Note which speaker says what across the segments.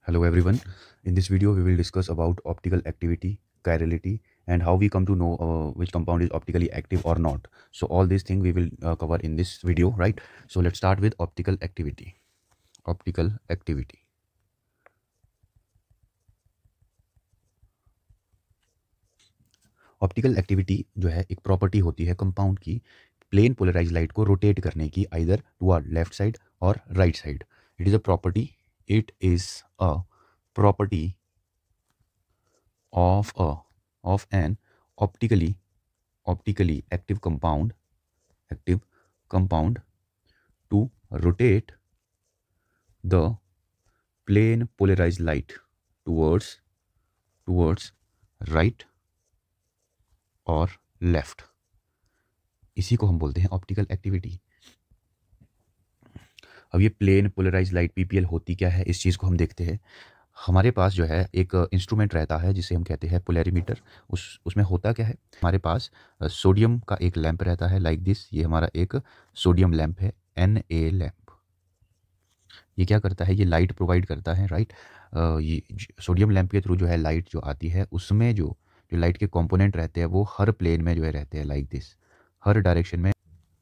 Speaker 1: Hello everyone. In this video we will discuss about optical activity, chirality and how we come to know which compound is optically active or not. So all these things we will cover in this video, right? So let's start with optical activity. Optical activity. Optical activity जो है एक property होती है compound की plane polarize light को rotate करने की either toward left side और right side. It is a property. It is a property of an optically active compound to rotate the plane polarized light towards right और left. इसी को हम बोलते हैं ऑप्टिकल एक्टिविटी. अब ये प्लेन पोलराइज लाइट पीपीएल होती क्या है, इस चीज़ को हम देखते हैं. हमारे पास जो है एक इंस्ट्रूमेंट रहता है जिसे हम कहते हैं पोलैरीमीटर. उसमें होता क्या है, हमारे पास सोडियम का एक लैंप रहता है लाइक दिस. ये हमारा एक सोडियम लैंप है, Na लैंप. ये क्या करता है, ये लाइट प्रोवाइड करता है, राइट. ये सोडियम लैंप के थ्रू जो है लाइट जो आती है उसमें जो लाइट के कंपोनेंट रहते हैं वो हर प्लेन में जो है रहते हैं लाइक दिस. हर डायरेक्शन में,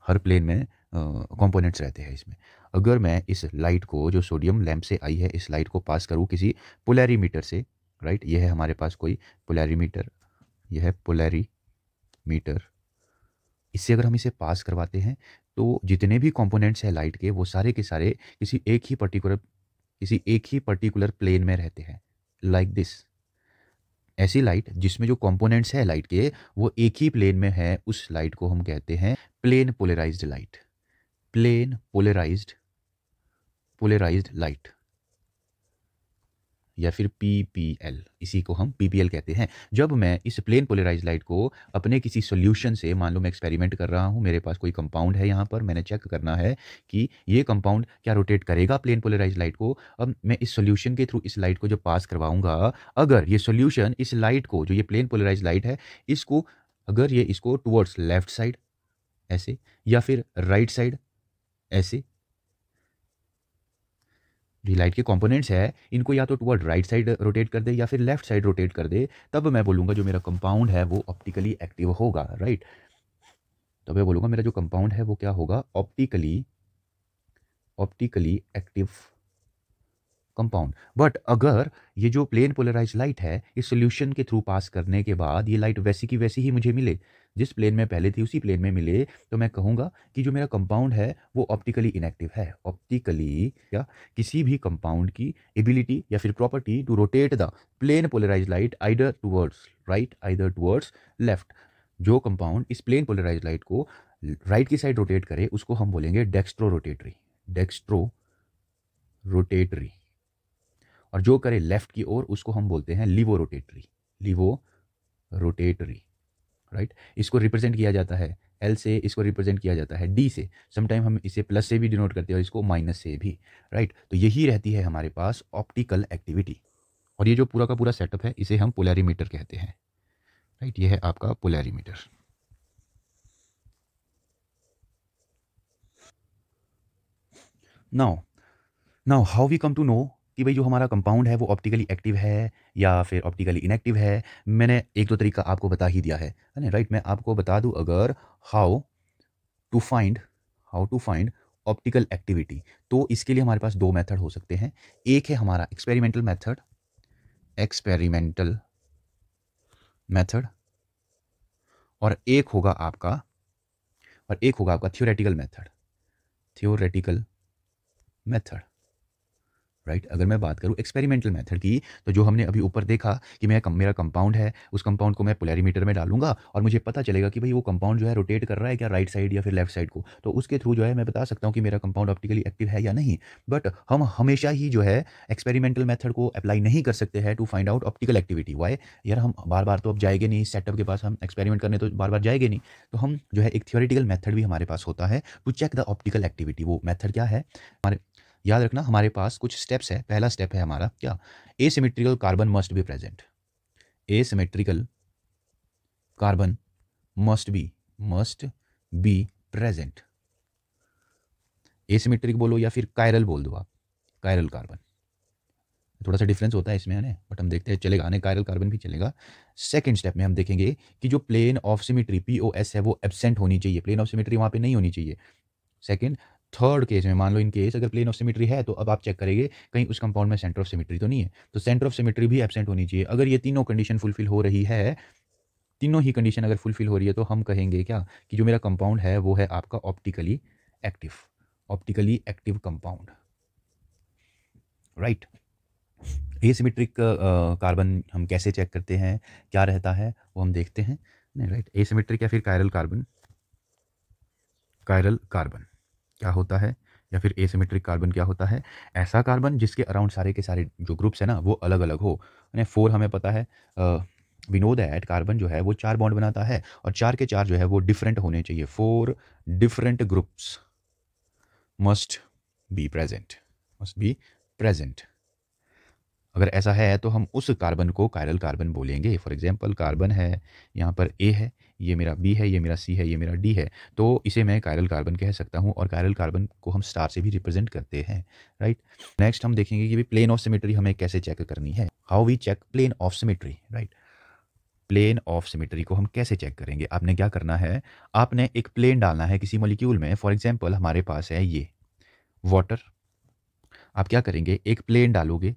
Speaker 1: हर प्लेन में कंपोनेंट्स रहते हैं इसमें. अगर मैं इस लाइट को जो सोडियम लैंप से आई है इस लाइट को पास करूँ किसी पोलैरीमीटर से, राइट. ये है हमारे पास कोई पोलैरीमीटर, यह है पोलैरीमीटर. इससे अगर हम इसे पास करवाते हैं तो जितने भी कंपोनेंट्स हैं लाइट के वो सारे के सारे किसी एक ही पर्टिकुलर प्लेन में रहते हैं लाइक दिस. ऐसी लाइट जिसमें जो कंपोनेंट्स है लाइट के वो एक ही प्लेन में है, उस लाइट को हम कहते हैं plane polarized light. Plane polarized light या फिर पीपीएल, इसी को हम पीपीएल कहते हैं. जब मैं इस प्लेन पोलराइज्ड लाइट को अपने किसी सॉल्यूशन से, मान लो मैं एक्सपेरिमेंट कर रहा हूँ, मेरे पास कोई कंपाउंड है, यहाँ पर मैंने चेक करना है कि ये कंपाउंड क्या रोटेट करेगा प्लेन पोलराइज्ड लाइट को. अब मैं इस सॉल्यूशन के थ्रू इस लाइट को जब पास करवाऊंगा, अगर ये सॉल्यूशन इस लाइट को, जो ये प्लेन पोलराइज्ड लाइट है, इसको अगर ये इसको टुवर्ड्स लेफ्ट साइड ऐसे या फिर राइट साइड ऐसे, जो लाइट के कंपोनेंट्स है इनको या तो टुवर्ड राइट साइड रोटेट कर दे या फिर लेफ्ट साइड रोटेट कर दे, तब मैं बोलूँगा जो मेरा कंपाउंड है वो ऑप्टिकली एक्टिव होगा, राइट. तब मैं बोलूँगा मेरा जो कंपाउंड है वो क्या होगा, ऑप्टिकली एक्टिव कंपाउंड. बट अगर ये जो प्लेन पोलराइज लाइट है इस सोल्यूशन के थ्रू पास करने के बाद ये लाइट वैसी की वैसी ही मुझे मिले, जिस प्लेन में पहले थी उसी प्लेन में मिले, तो मैं कहूँगा कि जो मेरा कंपाउंड है वो ऑप्टिकली इनएक्टिव है. ऑप्टिकली या किसी भी कंपाउंड की एबिलिटी या फिर property to rotate the plane polarize light either towards right either towards left. जो कंपाउंड इस प्लेन पोलराइज लाइट को राइट की साइड रोटेट करे उसको हम बोलेंगे डेक्स्ट्रो रोटेटरी. और जो करे लेफ्ट की ओर उसको हम बोलते हैं लीवो रोटेटरी, राइट. इसको रिप्रेजेंट किया जाता है एल से, इसको रिप्रेजेंट किया जाता है डी से, समटाइम हम इसे प्लस से भी डिनोट करते हैं और इसको माइनस से भी, राइट. तो यही रहती है हमारे पास ऑप्टिकल एक्टिविटी. और ये जो पूरा का पूरा सेटअप है इसे हम पोलैरीमीटर कहते हैं, राइट. ये है आपका polarimeter. Now how we come to know कि भाई जो हमारा कंपाउंड है वो ऑप्टिकली एक्टिव है या फिर ऑप्टिकली इनएक्टिव है. मैंने एक दो तरीका आपको बता ही दिया है ना, राइट. मैं आपको बता दूं अगर how to find optical activity, तो इसके लिए हमारे पास दो मेथड हो सकते हैं. एक है हमारा एक्सपेरिमेंटल मेथड और एक होगा आपका थ्योरेटिकल मेथड, राइट. अगर मैं बात करूं एक्सपेरिमेंटल मेथड की, तो जो हमने अभी ऊपर देखा कि मेरा कंपाउंड है, उस कंपाउंड को मैं पोलैरीमीटर में डालूंगा और मुझे पता चलेगा कि भाई वो कंपाउंड जो है रोटेट कर रहा है क्या राइट साइड या फिर लेफ्ट साइड को, तो उसके थ्रू जो है मैं बता सकता हूं कि मेरा कंपाउंड ऑप्टिकली एक्टिव है या नहीं. बट हम हमेशा ही जो है एक्सपेरिमेंटल मेथड को अप्लाई नहीं कर सकते हैं to find out optical activity. Why यार, हम बार बार तो अब जाएंगे नहीं सेटअप के पास, हम एक्सपेरिमेंट करने तो बार बार जाएंगे नहीं. तो हम जो है एक थियोरेटिकल मेथड भी हमारे पास होता है to check the optical activity. वो मेथड क्या है, हमारे याद रखना हमारे पास कुछ स्टेप्स है. पहला स्टेप है हमारा क्या, asymmetrical carbon must be present. Asymmetrical carbon must be present. Asymmetric बोलो या फिर कायरल बोल दो आप, कायरल कार्बन, थोड़ा सा डिफरेंस होता है इसमें, है ना, बट हम देखते हैं, चलेगा, आने कायरल कार्बन भी चलेगा। सेकंड स्टेप में हम देखेंगे कि जो प्लेन ऑफ सिमेट्री POS है वो एब्सेंट होनी चाहिए, प्लेन ऑफ सिमेट्री वहाँ पे नहीं होनी चाहिए। सेकंड, थर्ड केस में मान लो इन केस अगर प्लेन ऑफ सिमेट्री है तो अब आप चेक करेंगे कहीं उस कंपाउंड में सेंटर ऑफ सिमेट्री तो नहीं है, तो सेंटर ऑफ सिमेट्री भी एब्सेंट होनी चाहिए। अगर ये तीनों कंडीशन फुलफिल हो रही है, तीनों ही कंडीशन अगर फुलफिल हो रही है, तो हम कहेंगे क्या कि जो मेरा कंपाउंड है वो है आपका optically active, optically active compound, right. Asymmetric carbon हम कैसे चेक करते हैं, क्या रहता है वो हम देखते हैं, नहीं, राइट। एसिमेट्रिक या फिर कायरल कार्बन, कायरल कार्बन क्या होता है, या फिर एसिमेट्रिक कार्बन क्या होता है? ऐसा कार्बन जिसके अराउंड सारे के सारे जो ग्रुप्स है ना वो अलग अलग हो, यानी 4 हमें पता है, वी नो दैट कार्बन जो है वो 4 बॉन्ड बनाता है और 4 के 4 जो है वो डिफरेंट होने चाहिए, 4 different groups must be present, must be present. अगर ऐसा है तो हम उस कार्बन को कायरल कार्बन बोलेंगे। फॉर एग्जांपल कार्बन है, यहाँ पर ए है, ये मेरा बी है, ये मेरा सी है, ये मेरा डी है, तो इसे मैं कायरल कार्बन कह सकता हूँ और कायरल कार्बन को हम स्टार से भी रिप्रेजेंट करते हैं, राइट। नेक्स्ट हम देखेंगे कि भी प्लेन ऑफ सिमेट्री हमें कैसे चेक करनी है, how we check plane of symmetry, right. Plane of symmetry को हम कैसे चेक करेंगे? आपने क्या करना है, आपने एक प्लेन डालना है किसी मॉलिक्यूल में। फॉर एग्जाम्पल हमारे पास है ये वाटर, आप क्या करेंगे, एक प्लेन डालोगे,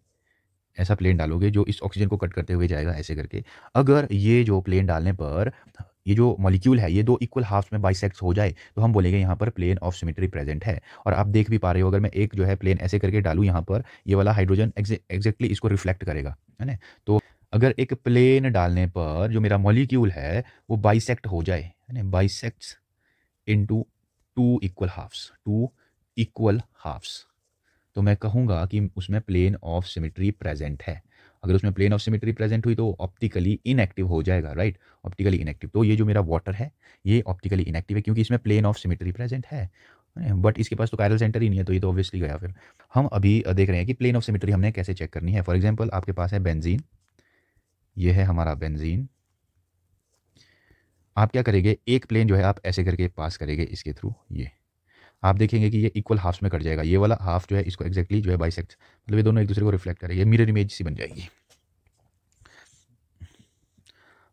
Speaker 1: ऐसा प्लेन डालोगे जो इस ऑक्सीजन को कट करते हुए जाएगा ऐसे करके। अगर ये जो प्लेन डालने पर ये जो मॉलिक्यूल है ये 2 इक्वल हाफ्स में बाइसेक्ट हो जाए तो हम बोलेंगे यहाँ पर प्लेन ऑफ सिमेट्री प्रेजेंट है। और आप देख भी पा रहे हो, अगर मैं एक जो है प्लेन ऐसे करके डालूँ यहाँ पर, ये वाला हाइड्रोजन एग्जैक्टली इसको रिफ्लेक्ट करेगा, है ना। तो अगर एक प्लेन डालने पर जो मेरा मॉलिक्यूल है वो बाइसेक्ट हो जाए, है ना, bisects into 2 equal halves, 2 equal halves, तो मैं कहूँगा कि उसमें प्लेन ऑफ सिमेट्री प्रेजेंट है। अगर उसमें प्लेन ऑफ सिमेट्री प्रेजेंट हुई तो ऑप्टिकली इनएक्टिव हो जाएगा, राइट, ऑप्टिकली इनएक्टिव। तो ये जो मेरा वाटर है ये ऑप्टिकली इनएक्टिव है क्योंकि इसमें प्लेन ऑफ सिमेट्री प्रेजेंट है, बट इसके पास तो कायरल सेंटर ही नहीं है, तो ये तो ऑब्वियसली गया। फिर हम अभी देख रहे हैं कि प्लेन ऑफ सिमेट्री हमने कैसे चेक करनी है। फॉर एग्जाम्पल आपके पास है बेंजीन, ये है हमारा बेंजीन, आप क्या करेंगे, एक प्लेन जो है आप ऐसे करके पास करेंगे इसके थ्रू, ये आप देखेंगे कि ये इक्वल हाफ्स में कट जाएगा, ये वाला हाफ जो है इसको एग्जैक्टली जो है बाइसेक्ट, मतलब ये दोनों एक दूसरे को रिफ्लेक्ट करेंगे, मिरर इमेज सी बन जाएगी।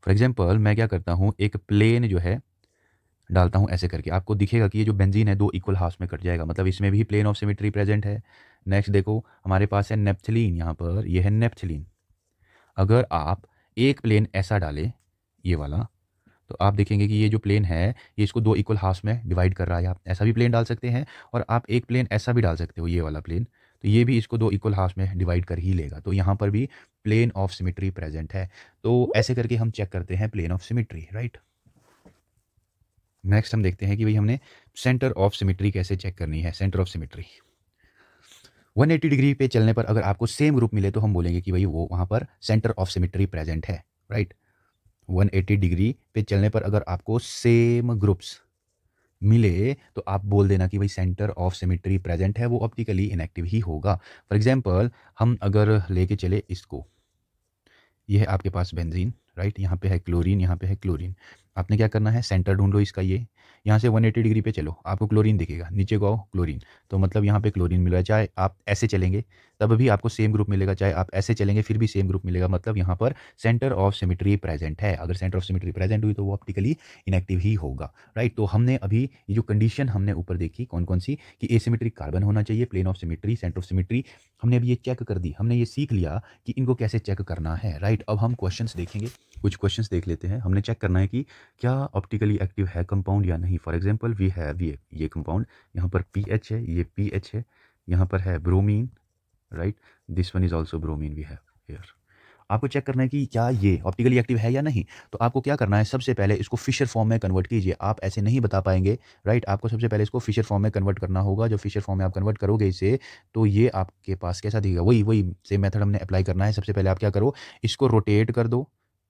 Speaker 1: फॉर एग्जांपल मैं क्या करता हूँ, एक प्लेन जो है डालता हूँ ऐसे करके, आपको दिखेगा कि ये जो बेंजीन है 2 इक्वल हाफ्स में कट जाएगा, मतलब इसमें भी प्लेन ऑफ सिमेट्री प्रेजेंट है। नेक्स्ट देखो हमारे पास है नेप्थलीन, यहाँ पर ये है नेप्थलीन। अगर आप एक प्लेन ऐसा डालें ये वाला, तो आप देखेंगे कि ये जो प्लेन है ये इसको 2 इक्वल हाफ्स में डिवाइड कर रहा है। आप ऐसा भी प्लेन डाल सकते हैं और आप एक प्लेन ऐसा भी डाल सकते हो, ये वाला प्लेन, तो ये भी इसको 2 इक्वल हाफ्स में डिवाइड कर ही लेगा, तो यहाँ पर भी प्लेन ऑफ सिमेट्री प्रेजेंट है। तो ऐसे करके हम चेक करते हैं plane of symmetry, right. Next हम देखते हैं कि भाई हमने सेंटर ऑफ सिमेट्री कैसे चेक करनी है। सेंटर ऑफ सिमेट्री 180 डिग्री पे चलने पर अगर आपको सेम ग्रुप मिले तो हम बोलेंगे कि भाई वो वहाँ पर सेंटर ऑफ सिमेट्री प्रेजेंट है, राइट। 180 डिग्री पे चलने पर अगर आपको सेम ग्रुप्स मिले तो आप बोल देना कि भाई सेंटर ऑफ सिमेट्री प्रेजेंट है, वो ऑप्टिकली इनएक्टिव ही होगा। फॉर एग्जांपल हम अगर लेके चले इसको, ये है आपके पास बेंजीन, राइट, यहाँ पे है क्लोरीन, यहाँ पे है क्लोरीन। आपने क्या करना है, सेंटर ढूंढ लो इसका, ये यहाँ से 180 डिग्री पे चलो, आपको क्लोरीन दिखेगा, नीचे को आओ क्लोरीन, तो मतलब यहाँ पे क्लोरीन मिल रहा है। चाहे आप ऐसे चलेंगे तब भी आपको सेम ग्रुप मिलेगा, चाहे आप ऐसे चलेंगे फिर भी सेम ग्रुप मिलेगा, मतलब यहाँ पर सेंटर ऑफ सिमेट्री प्रेजेंट है। अगर सेंटर ऑफ सिमेट्री प्रेजेंट हुई तो वो ऑप्टिकली इनएक्टिव ही होगा, राइट। तो हमने अभी ये जो कंडीशन हमने ऊपर देखी कौन कौन सी, कि एसिमेट्रिक कार्बन होना चाहिए, plane of symmetry, centre of symmetry, हमने अभी ये चेक कर दी, हमने ये सीख लिया कि इनको कैसे चेक करना है, राइट। अब हम क्वेश्चंस देखेंगे, कुछ क्वेश्चंस देख लेते हैं। हमने चेक करना है कि क्या ऑप्टिकली एक्टिव है कंपाउंड या नहीं। फॉर एग्जांपल वी हैव ये कंपाउंड, यहाँ पर पीएच है, ये पीएच है, यहाँ पर है bromine, right, this one is also bromine we have here. आपको चेक करना है कि क्या ये ऑप्टिकली एक्टिव है या नहीं। तो आपको क्या करना है, सबसे पहले इसको फिशर फॉर्म में कन्वर्ट कीजिए, आप ऐसे नहीं बता पाएंगे, राइट। आपको सबसे पहले इसको फिशर फॉर्म में कन्वर्ट करना होगा। जो फिशर फॉर्म में आप कन्वर्ट करोगे इसे, तो ये आपके पास कैसा दिखेगा, वही सेम मेथड हमने अप्लाई करना है। सबसे पहले आप क्या करो, इसको रोटेट कर दो,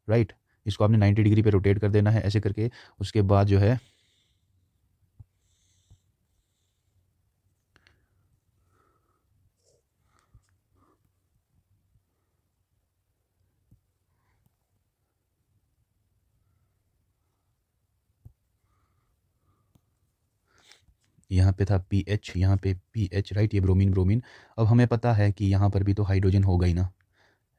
Speaker 1: राइट, इसको आपने 90 डिग्री पे रोटेट कर देना है ऐसे करके। उसके बाद जो है यहाँ पे था पीएच, यहाँ पे पीएच, राइट, ये ब्रोमीन, ब्रोमीन। अब हमें पता है कि यहाँ पर भी तो हाइड्रोजन होगा ही ना,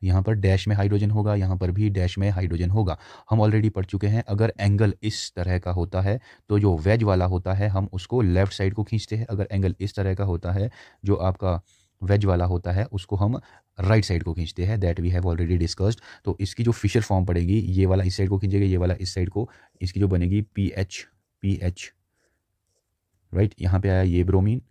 Speaker 1: यहाँ पर डैश में हाइड्रोजन होगा, यहाँ पर भी डैश में हाइड्रोजन होगा। हम ऑलरेडी पढ़ चुके हैं, अगर एंगल इस तरह का होता है तो जो वेज वाला होता है हम उसको लेफ़्ट साइड को खींचते हैं, अगर एंगल इस तरह का होता है जो आपका वेज वाला होता है उसको हम राइट साइड को खींचते हैं। That we have already discussed. तो इसकी जो फिशर फॉर्म पड़ेगी, ये वाला इस साइड को खींचेगा, ये वाला इस साइड को, इसकी जो बनेगी PH, राइट। यहाँ पे आया ये ब्रोमीन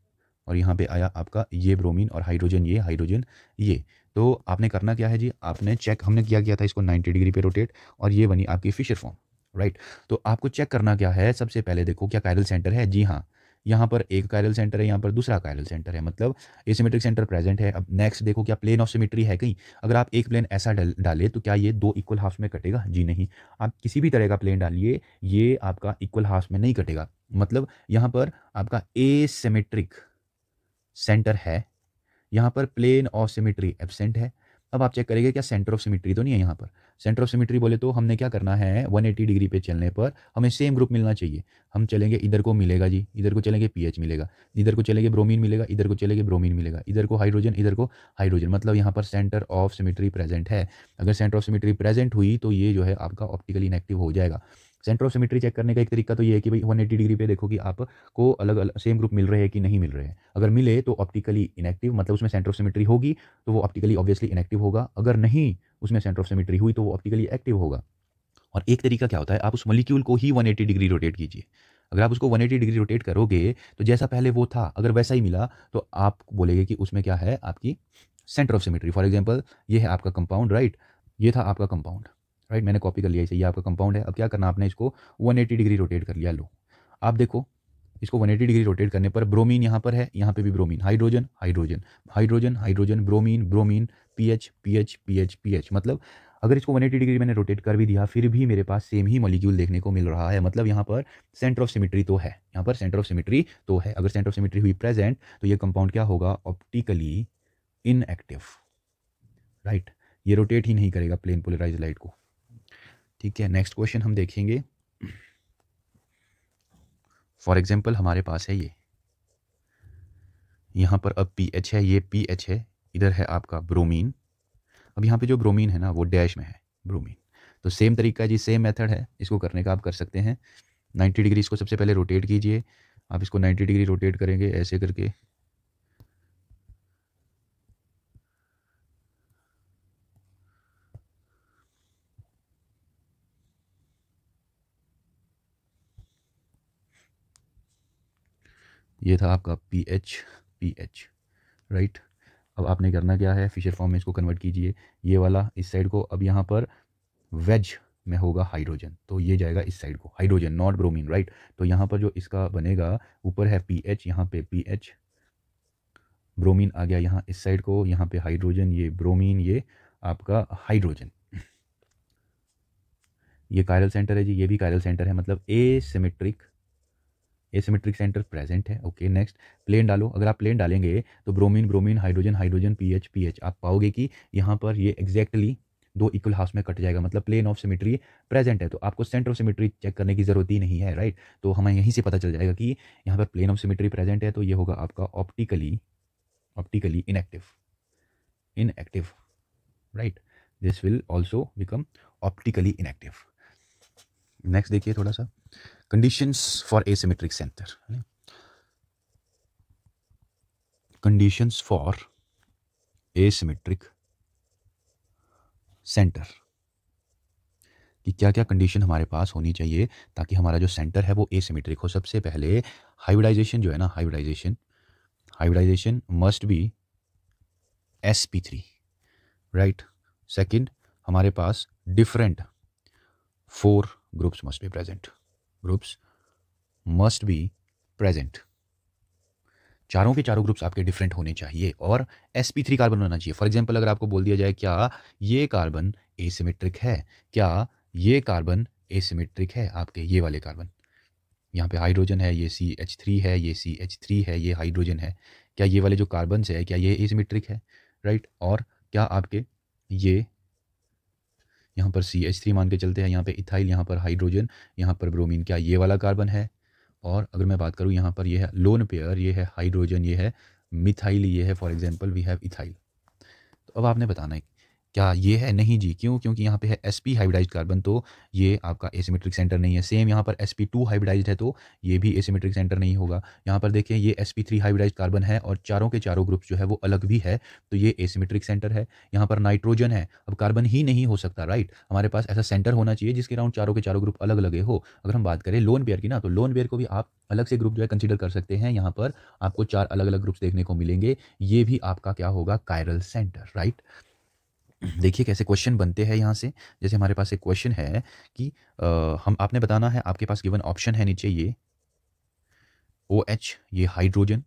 Speaker 1: और यहाँ पे आया आपका ये ब्रोमीन और हाइड्रोजन ये, हाइड्रोजन ये। तो आपने करना क्या है जी, आपने चेक, हमने किया था इसको 90 डिग्री पे रोटेट और ये बनी आपकी फिशर फॉर्म, राइट। तो आपको चेक करना क्या है, सबसे पहले देखो क्या कायरल सेंटर है। जी हाँ, यहाँ पर एक कायरल सेंटर है, यहाँ पर दूसरा कायरल सेंटर है, मतलब एसिमेट्रिक सेंटर प्रेजेंट है। अब नेक्स्ट देखो क्या प्लेन ऑफ सिमेट्री है कहीं। अगर आप एक प्लेन ऐसा डाले तो क्या ये दो इक्वल हाफ में कटेगा? जी नहीं। आप किसी भी तरह का प्लेन डालिए, ये आपका इक्वल हाफ में नहीं कटेगा। मतलब यहाँ पर आपका एसिमेट्रिक सेंटर है, यहाँ पर प्लेन ऑफ सिमेट्री एब्सेंट है। अब आप चेक करेंगे क्या सेंटर ऑफ सिमेट्री तो नहीं है यहाँ पर। सेंटर ऑफ सिमेट्री बोले तो हमने क्या करना है, 180 डिग्री पे चलने पर हमें सेम ग्रुप मिलना चाहिए। हम चलेंगे, इधर को मिलेगा जी, इधर को चलेंगे PH मिलेगा, इधर को चलेंगे ब्रोमीन मिलेगा, इधर को चलेंगे ब्रोमीन मिलेगा, इधर को हाइड्रोजन, इधर को हाइड्रोजन, मतलब यहाँ पर सेंटर ऑफ सिमेट्री प्रेजेंट है। अगर सेंटर ऑफ सिमेट्री प्रेजेंट हुई तो ये जो है आपका ऑप्टिकली इनएक्टिव हो जाएगा। सेंटर ऑफ सिमेट्री चेक करने का एक तरीका तो ये है कि भाई 180 डिग्री पे देखो कि आपको अलग अलग सेम ग्रुप मिल रहे हैं कि नहीं मिल रहे हैं। अगर मिले तो ऑप्टिकली इनएक्टिव, मतलब उसमें सेंटर ऑफ सिमेट्री होगी तो वो ऑप्टिकली ऑब्वियसली इनएक्टिव होगा। अगर नहीं उसमें सेंटर ऑफ सिमेट्री हुई तो वो ऑप्टिकली एक्टिव होगा। और एक तरीका क्या होता है, आप उस मॉलिक्यूल को ही 180 डिग्री रोटेट कीजिए। अगर आप उसको 180 डिग्री रोटेट करोगे तो जैसा पहले वो था अगर वैसा ही मिला तो आप बोलेंगे कि उसमें क्या है, आपकी centre of symmetry. For example ये है आपका कंपाउंड, राइट, ये था आपका कंपाउंड, राइट, मैंने कॉपी कर लिया इसे, ये आपका कंपाउंड है। अब क्या करना, आपने इसको 180 डिग्री रोटेट कर लिया। लो आप देखो, इसको 180 डिग्री रोटेट करने पर ब्रोमीन यहाँ पर है, यहाँ पे भी bromine, hydrogen hydrogen hydrogen hydrogen, bromine bromine, PH PH PH PH। मतलब अगर इसको 180 डिग्री मैंने रोटेट कर भी दिया फिर भी मेरे पास सेम ही मॉलिक्यूल देखने को मिल रहा है। मतलब यहाँ पर सेंटर ऑफ सिमेट्री तो है, यहाँ पर सेंटर ऑफ सिमेट्री तो है। अगर सेंटर ऑफ सिमेट्री हुई प्रेजेंट तो ये कंपाउंड क्या होगा, ऑप्टिकली इनएक्टिव, राइट। ये रोटेट ही नहीं करेगा प्लेन पोलराइज्ड लाइट को। ठीक है, नेक्स्ट क्वेश्चन हम देखेंगे। फॉर एग्जाम्पल हमारे पास है ये, यहाँ पर अब PH है, ये PH है, इधर है आपका ब्रोमीन। अब यहाँ पे जो ब्रोमीन है ना वो डैश में है ब्रोमीन। तो सेम तरीका है जी, सेम मेथड है इसको करने का, आप कर सकते हैं। 90 डिग्री इसको सबसे पहले रोटेट कीजिए। आप इसको 90 डिग्री रोटेट करेंगे ऐसे करके, ये था आपका PH, राइट। अब आपने करना क्या है, फिशर फॉर्म में इसको कन्वर्ट कीजिए, ये वाला इस साइड को। अब यहाँ पर वेज में होगा हाइड्रोजन तो ये जाएगा इस साइड को, हाइड्रोजन नॉट ब्रोमीन, राइट। तो यहाँ पर जो इसका बनेगा, ऊपर है PH, यहाँ पे PH, ब्रोमीन आ गया यहाँ इस साइड को, यहाँ पे हाइड्रोजन, ये ब्रोमीन, ये आपका हाइड्रोजन। ये कायरल सेंटर है जी, ये भी कायरल सेंटर है, मतलब एसिमेट्रिक सेंटर प्रेजेंट है। ओके, नेक्स्ट प्लेन डालो। अगर आप प्लेन डालेंगे तो bromine bromine, hydrogen hydrogen, PH PH, आप पाओगे कि यहाँ पर ये एग्जैक्टली दो इक्वल हाफ में कट जाएगा, मतलब प्लेन ऑफ सिमेट्री प्रेजेंट है। तो आपको सेंटर ऑफ सिमेट्री चेक करने की ज़रूरत ही नहीं है, राइट। तो हमें यहीं से पता चल जाएगा कि यहाँ पर प्लेन ऑफ सिमेट्री प्रेजेंट है, तो ये होगा आपका optically inactive, right. This will also become optically inactive. Next देखिए थोड़ा सा, conditions for asymmetric centre. Conditions for asymmetric centre कि क्या क्या कंडीशन हमारे पास होनी चाहिए ताकि हमारा जो सेंटर है वो एसिमेट्रिक हो। सबसे पहले हाइब्रिडाइजेशन जो है ना, hybridization must be sp3, right. Second, हमारे पास different 4 groups must be present, चारों के चारों ग्रुप्स आपके डिफरेंट होने चाहिए और sp3 कार्बन होना चाहिए। फॉर एग्जांपल अगर आपको बोल दिया जाए क्या ये कार्बन एसिमेट्रिक है, क्या ये कार्बन एसिमेट्रिक है, आपके ये वाले कार्बन, यहाँ पे हाइड्रोजन है, ये CH3 है, ये CH3 है, ये हाइड्रोजन है, क्या ये वाले जो कार्बन है क्या ये एसिमेट्रिक है, राइट। और क्या आपके ये यहाँ पर CH3 मान के चलते हैं, यहाँ पे इथाइल, यहाँ पर हाइड्रोजन, यहाँ पर ब्रोमीन, क्या ये वाला कार्बन है। और अगर मैं बात करूँ यहाँ पर ये है लोन पेयर, ये है हाइड्रोजन, ये है मिथाइल, ये है for example we have ethyl. तो अब आपने बताना है क्या ये है? नहीं जी, क्यों? क्योंकि यहाँ पे है sp हाइब्रिडाइज्ड कार्बन, तो ये आपका एसिमेट्रिक सेंटर नहीं है। सेम यहाँ पर sp2 हाइब्रिडाइज्ड है, तो ये भी एसिमेट्रिक सेंटर नहीं होगा। यहाँ पर देखिए ये sp3 हाइब्रिडाइज्ड कार्बन है और चारों के चारों ग्रुप्स जो है वो अलग भी है, तो ये एसिमेट्रिक सेंटर है। यहाँ पर नाइट्रोजन है, अब कार्बन ही नहीं हो सकता, राइट? हमारे पास ऐसा सेंटर होना चाहिए जिसके अराउंड चारों के चारों ग्रुप अलग अलग हो। अगर हम बात करें लोन पेयर की ना, तो लोन पेयर को भी आप अलग से ग्रुप जो है कंसीडर कर सकते हैं। यहाँ पर आपको 4 अलग अलग ग्रुप्स देखने को मिलेंगे, ये भी आपका क्या होगा? Chiral centre, right? देखिए कैसे क्वेश्चन बनते हैं यहाँ से। जैसे हमारे पास एक क्वेश्चन है कि हम आपने बताना है, आपके पास गिवन ऑप्शन है नीचे ये OH, ये हाइड्रोजन,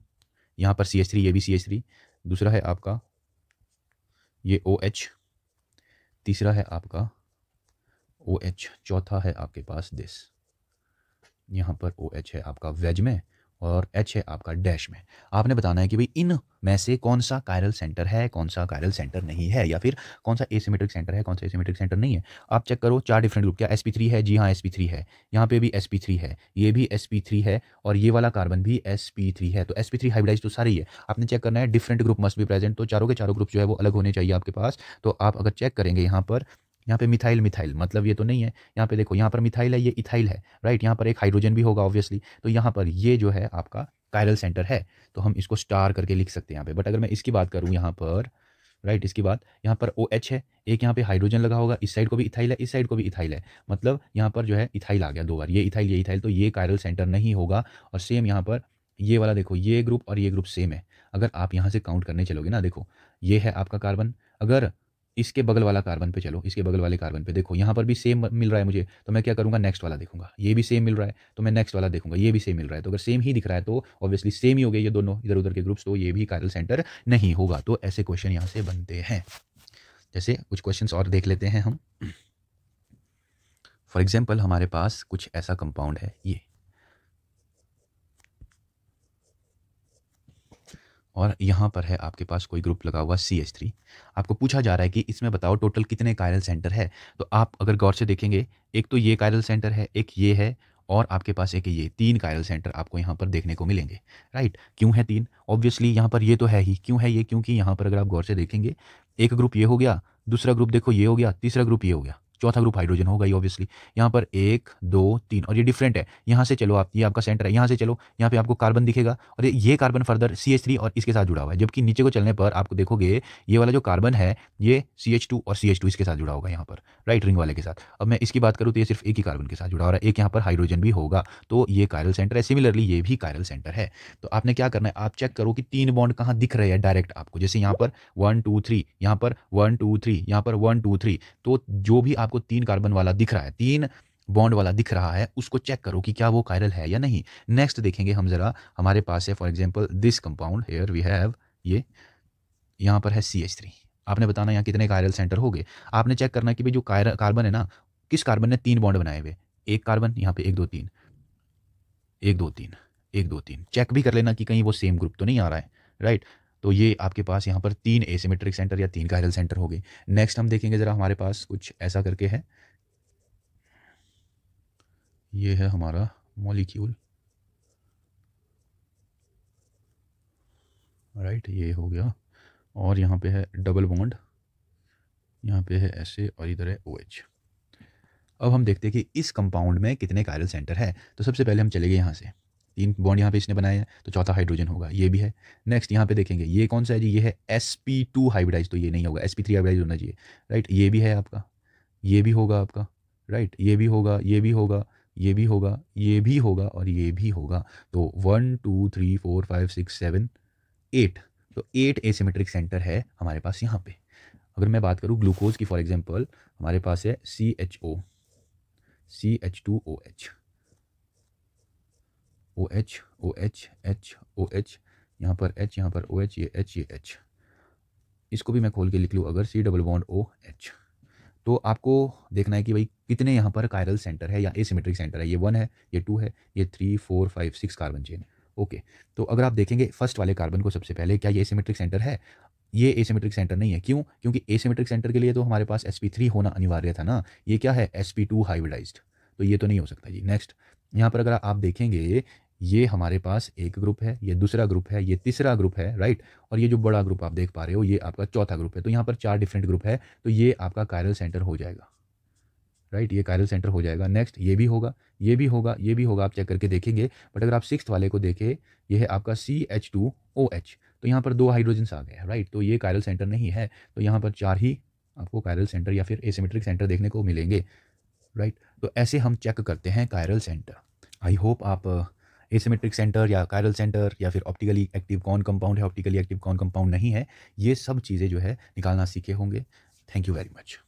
Speaker 1: यहाँ पर CH3, ये भी CH3, दूसरा है आपका ये OH, तीसरा है आपका OH, चौथा है आपके पास दिस, यहाँ पर OH है आपका वेज में और H है आपका डैश में। आपने बताना है कि भाई इन में से कौन सा कायरल सेंटर है, कौन सा कायरल सेंटर नहीं है, या फिर कौन सा एसिमेट्रिक सेंटर है, कौन सा एसिमेट्रिक सेंटर नहीं है। आप चेक करो 4 डिफरेंट ग्रुप, क्या sp3 है? जी हाँ sp3 है, यहाँ पे भी sp3 है, ये भी sp3 है और ये वाला कार्बन भी sp3 है, तो sp3 हाइब्रिडाइज तो सारे ही है। आपने चेक करना है different group must be present, तो चारों के चारों ग्रुप जो है वो अलग होने चाहिए आपके पास। तो आप अगर चेक करेंगे यहाँ पे मिथाइल मिथाइल मतलब ये तो नहीं है। यहाँ पे देखो, यहाँ पर मिथाइल है, ये इथाइल है, राइट? यहाँ पर एक हाइड्रोजन भी होगा ऑब्वियसली, तो यहाँ पर ये जो है आपका कायरल सेंटर है, तो हम इसको स्टार करके लिख सकते हैं यहाँ पे। बट अगर मैं इसकी बात करूँ यहाँ पर, राइट, इसकी बात, यहाँ पर OH है, एक यहाँ पे हाइड्रोजन लगा होगा, इस साइड को भी इथाइल है, इस साइड को भी इथाइल है, मतलब यहाँ पर जो है इथाइल आ गया 2 बार, ये इथाइल, तो ये कायरल सेंटर नहीं होगा। और सेम यहाँ पर ये वाला देखो, ये ग्रुप और ये ग्रुप सेम है। अगर आप यहाँ से काउंट करने चलोगे ना, देखो ये है आपका कार्बन, अगर इसके बगल वाला कार्बन पे चलो, इसके बगल वाले कार्बन पे देखो, यहाँ पर भी सेम मिल रहा है मुझे, तो मैं क्या करूँगा? नेक्स्ट वाला देखूंगा। ये भी सेम मिल रहा है तो मैं नेक्स्ट वाला देखूंगा, ये भी सेम मिल रहा है, तो अगर सेम ही दिख रहा है तो ऑब्वियसली सेम ही हो गए ये दोनों इधर उधर के ग्रुप्स, तो ये भी कायरल सेंटर नहीं होगा। तो ऐसे क्वेश्चन यहाँ से बनते हैं। जैसे कुछ क्वेश्चन और देख लेते हैं हम। फॉर एग्जाम्पल हमारे पास कुछ ऐसा कंपाउंड है ये, और यहाँ पर है आपके पास कोई ग्रुप लगा हुआ CH3। आपको पूछा जा रहा है कि इसमें बताओ टोटल कितने कायरल सेंटर है। तो आप अगर गौर से देखेंगे, एक तो ये कायरल सेंटर है, एक ये है, और आपके पास एक ये 3 कायरल सेंटर आपको यहाँ पर देखने को मिलेंगे, राइट? क्यों है 3? ऑब्वियसली यहाँ पर ये तो है ही। क्यों है ये? क्योंकि यहाँ पर अगर आप गौर से देखेंगे, एक ग्रुप ये हो गया, दूसरा ग्रुप देखो ये हो गया, तीसरा ग्रुप ये हो गया, चौथा ग्रुप हाइड्रोजन होगा ही ऑब्वियसली। यहाँ पर 1 2 3 और ये डिफरेंट है। यहाँ से चलो आप, ये आपका सेंटर है, यहाँ से चलो, यहाँ पे आपको कार्बन दिखेगा और ये कार्बन फर्दर CH3 और इसके साथ जुड़ा हुआ है, जबकि नीचे को चलने पर आपको देखोगे ये वाला जो कार्बन है ये CH2 और CH2 इसके साथ जुड़ा होगा यहाँ पर, राइट, रिंग वाले के साथ। अब मैं इसकी बात करूँ तो ये सिर्फ एक ही कार्बन के साथ जुड़ा हो रहा है, एक यहाँ पर हाइड्रोजन भी होगा, तो ये कायरल सेंटर है। सिमिलरली ये भी कायरल सेंटर है। तो आपने क्या करना है, आप चेक करो कि 3 बॉन्ड कहाँ दिख रहे हैं डायरेक्ट आपको। जैसे यहाँ पर 1 2 3, यहाँ पर 1 2 3, यहाँ पर 1 2 3, तो जो भी आपको 3 कार्बन वाला दिख रहा है, 3 बॉन्ड वाला दिख रहा है, उसको चेक करो कि क्या वो कायरल है या नहीं। नेक्स्ट देखेंगे हम जरा, हमारे पास है for example this compound, here we have ये, यहाँ पर है CH3। आपने बताना यहाँ कितने कायरल सेंटर हो गए। आपने चेक करना कि भाई जो कार्बन है ना, किस कार्बन ने 3 बॉन्ड बनाए हुए। एक कार्बन यहाँ पे 1 2 3, 1 2 3, 1 2 3, चेक भी कर लेना कि कहीं वो सेम ग्रुप तो नहीं आ रहा है, राइट? तो ये आपके पास यहाँ पर 3 एसिमेट्रिक सेंटर या 3 कायरल सेंटर हो गए। नेक्स्ट हम देखेंगे जरा, हमारे पास कुछ ऐसा करके है, ये है हमारा मॉलिक्यूल, राइट, ये हो गया, और यहाँ पे है डबल बॉन्ड, यहाँ पे है ऐसे, और इधर है OH। अब हम देखते हैं कि इस कंपाउंड में कितने कायरल सेंटर है। तो सबसे पहले हम चलेंगे यहाँ से, 3 बॉन्ड यहाँ पे इसने बनाए हैं, तो चौथा हाइड्रोजन होगा, ये भी है। नेक्स्ट यहाँ पे देखेंगे ये कौन सा है जी, ये है sp2 हाइब्रिडाइज, तो ये नहीं होगा, sp3 हाइब्रिडाइज होना चाहिए, राइट? ये भी है आपका, ये भी होगा आपका, राइट? ये भी होगा, ये भी होगा, ये भी होगा, ये भी होगा, और ये भी होगा। तो 1 2 3 4 5 6 7 8, तो 8 एसिमेट्रिक सेंटर है हमारे पास यहाँ पे। अगर मैं बात करूँ ग्लूकोज की, फॉर एग्जांपल हमारे पास है CHO, CH2OH, OH OH H OH, यहाँ पर H, यहाँ पर OH, ये H, ये H। इसको भी मैं खोल के लिख लूँ अगर, C डबल बॉन्ड OH। तो आपको देखना है कि भाई कितने यहाँ पर कायरल सेंटर है या एसिमेट्रिक सेंटर है। ये 1 है, ये 2 है, ये 3 4 5 6 कार्बन चेन, ओके। तो अगर आप देखेंगे फर्स्ट वाले कार्बन को सबसे पहले, क्या ये एसिमेट्रिक सेंटर है? ये एसिमेट्रिक सेंटर नहीं है। क्यों? क्योंकि एसिमेट्रिक सेंटर के लिए तो हमारे पास sp3 होना अनिवार्य था ना। ये क्या है? sp2 हाइब्रिडाइज्ड, तो ये तो नहीं हो सकता जी। नेक्स्ट यहाँ पर अगर आप देखेंगे, ये हमारे पास एक ग्रुप है, ये दूसरा ग्रुप है, ये तीसरा ग्रुप है, राइट। और ये जो बड़ा ग्रुप आप देख पा रहे हो ये आपका चौथा ग्रुप है। तो यहाँ पर 4 डिफरेंट ग्रुप है, तो ये आपका कायरल सेंटर हो जाएगा, राइट। ये कायरल सेंटर हो जाएगा। नेक्स्ट ये भी होगा, ये भी होगा, ये भी होगा, आप चेक करके देखेंगे। बट अगर आप सिक्स्थ वाले को देखें, ये है आपका CH2OH, तो यहाँ पर 2 हाइड्रोजन्स आ गए हैं, राइट। तो ये कायरल सेंटर नहीं है, तो यहाँ पर 4 ही आपको कायरल सेंटर या फिर एसिमेट्रिक सेंटर देखने को मिलेंगे, राइट। तो ऐसे हम चेक करते हैं कायरल सेंटर। आई होप आप एसिमेट्रिक सेंटर या कायरल सेंटर या फिर ऑप्टिकली एक्टिव कौन कंपाउंड है, ऑप्टिकली एक्टिव कौन कंपाउंड नहीं है, ये सब चीज़ें जो है निकालना सीखे होंगे। Thank you very much.